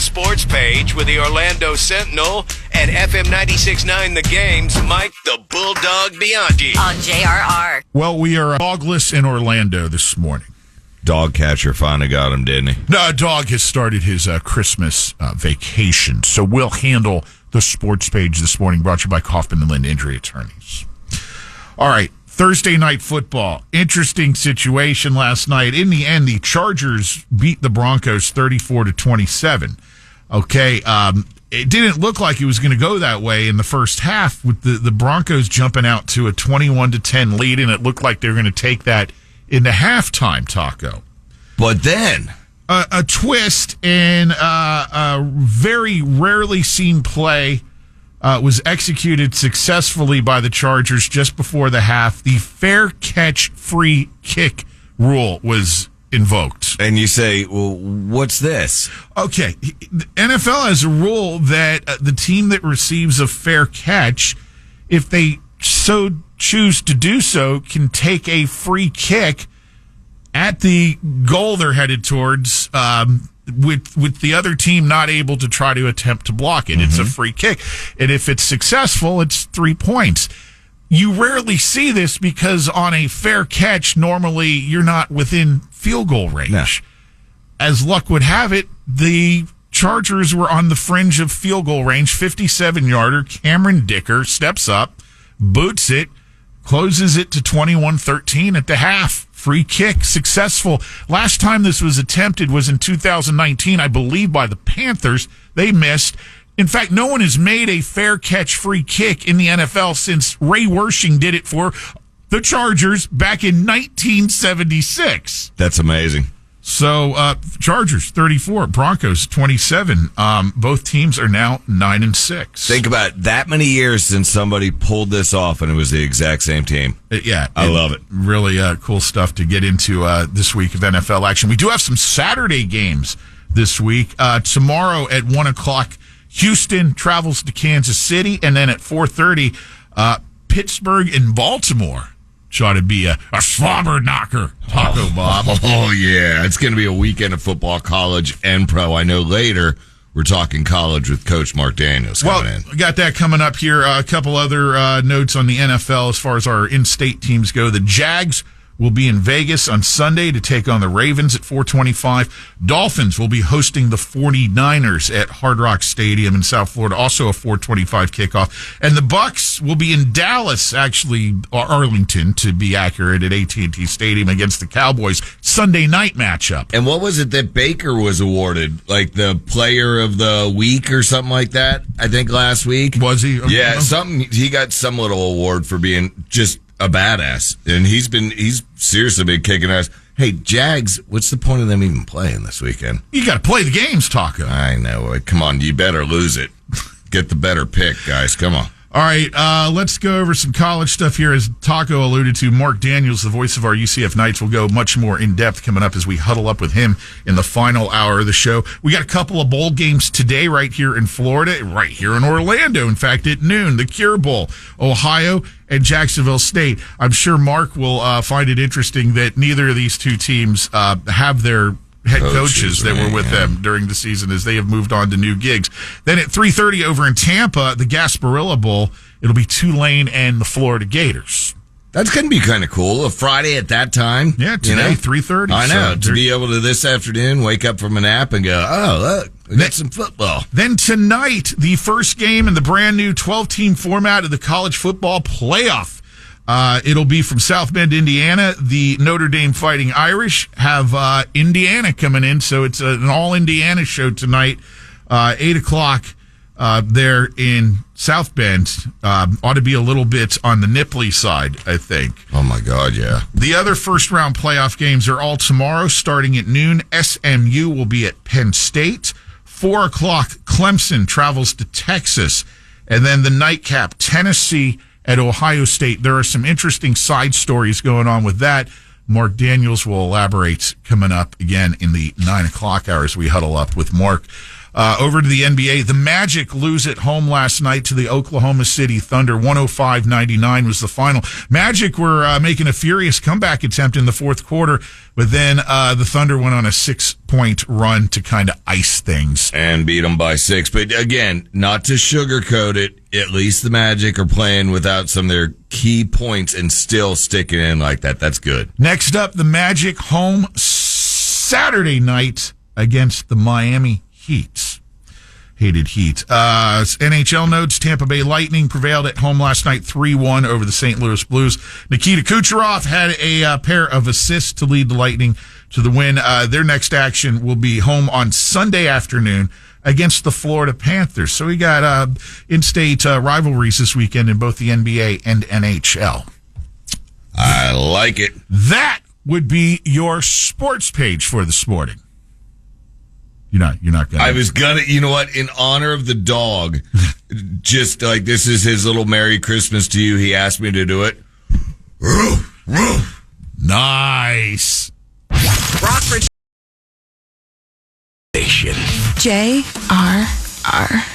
sports page with the Orlando Sentinel and FM 96.9 The Game's Mike the Bulldog Bianchi on JRR. Well, we are dogless in Orlando this morning. Dog catcher finally got him, didn't he? No, dog has started his Christmas vacation, so we'll handle the sports page this morning, brought to you by Kaufman & Lind Injury Attorneys. All right, Thursday night football. Interesting situation last night. In the end, the Chargers beat the Broncos 34-27. Okay, it didn't look like it was going to go that way in the first half, with the Broncos jumping out to a 21-10 lead, and it looked like they were going to take that into halftime, Taco. But then a twist and a very rarely seen play was executed successfully by the Chargers just before the half. The fair catch free kick rule was invoked. And you say, well, what's this? Okay, the NFL has a rule that the team that receives a fair catch, if they so choose to do so, can take a free kick at the goal they're headed towards, with the other team not able to try to attempt to block it. Mm-hmm. It's a free kick. And if it's successful, it's 3 points. You rarely see this because on a fair catch, normally you're not within field goal range. No. As luck would have it, the Chargers were on the fringe of field goal range. 57-yarder. Cameron Dicker steps up, boots it, closes it to 21-13 at the half. Free kick, successful. Last time this was attempted was in 2019, I believe, by the Panthers. They missed. In fact, no one has made a fair catch free kick in the NFL since Ray Wersching did it for the Chargers back in 1976. That's amazing. So, Chargers 34, Broncos 27. Both teams are now 9-6. Think about that many years since somebody pulled this off, and it was the exact same team. I love it. Really cool stuff to get into this week of NFL action. We do have some Saturday games this week. Tomorrow at 1 o'clock, Houston travels to Kansas City, and then at 4:30, Pittsburgh and Baltimore. Try to be a slobber knocker, Taco Bob. Oh, yeah. It's going to be a weekend of football, college, and pro. I know later we're talking college with Coach Mark Daniels coming in. We got that coming up here. A couple other notes on the NFL as far as our in-state teams go. The Jags will be in Vegas on Sunday to take on the Ravens at 4:25. Dolphins will be hosting the 49ers at Hard Rock Stadium in South Florida, also a 4:25 kickoff. And the Bucs will be in Dallas, actually Arlington to be accurate, at AT&T Stadium against the Cowboys. Sunday night matchup. And what was it that Baker was awarded? Like the player of the week or something like that, I think last week? Was he? Yeah, he got some little award for being just a badass, and he's seriously been kicking ass. Hey, Jags, what's the point of them even playing this weekend? You got to play the games, Taco. I know. Come on, you better lose it. Get the better pick, guys. Come on. All right, let's go over some college stuff here. As Taco alluded to, Mark Daniels, the voice of our UCF Knights, will go much more in-depth coming up as we huddle up with him in the final hour of the show. We got a couple of bowl games today right here in Florida, right here in Orlando, in fact, at noon. The Cure Bowl, Ohio and Jacksonville State. I'm sure Mark will find it interesting that neither of these two teams have their head coaches that were with them during the season, as they have moved on to new gigs. Then at 3:30 over in Tampa, the Gasparilla Bowl, it'll be Tulane and the Florida Gators. That's going to be kind of cool. A Friday at that time. Yeah, today, 3:30. I know. To be able to this afternoon wake up from a nap and go, oh, look, we got some football. Then tonight, the first game in the brand new 12-team format of the college football playoff. It'll be from South Bend, Indiana. The Notre Dame Fighting Irish have Indiana coming in, so it's an all-Indiana show tonight, 8 o'clock there in South Bend. Ought to be a little bit on the nipply side, I think. Oh, my God, yeah. The other first-round playoff games are all tomorrow, starting at noon. SMU will be at Penn State. 4 o'clock, Clemson travels to Texas. And then the nightcap, Tennessee at Ohio State. There are some interesting side stories going on with that. Mark Daniels will elaborate coming up again in the 9 o'clock hour as we huddle up with Mark. Over to the NBA, the Magic lose at home last night to the Oklahoma City Thunder. 105-99 was the final. Magic were making a furious comeback attempt in the fourth quarter, but then the Thunder went on a 6-point run to kind of ice things. And beat them by 6. But again, not to sugarcoat it, at least the Magic are playing without some of their key points and still sticking in like that. That's good. Next up, the Magic home Saturday night against the Miami Heat. Hated Heat. NHL notes, Tampa Bay Lightning prevailed at home last night 3-1 over the St. Louis Blues. Nikita Kucherov had a pair of assists to lead the Lightning to the win. Their next action will be home on Sunday afternoon against the Florida Panthers. So we got in-state rivalries this weekend in both the NBA and NHL. I like it. That would be your sports page for this morning. You're not gonna. I was gonna, you know what? In honor of the dog, just like this is his little Merry Christmas to you. He asked me to do it. Nice. Rockford Station. JRR.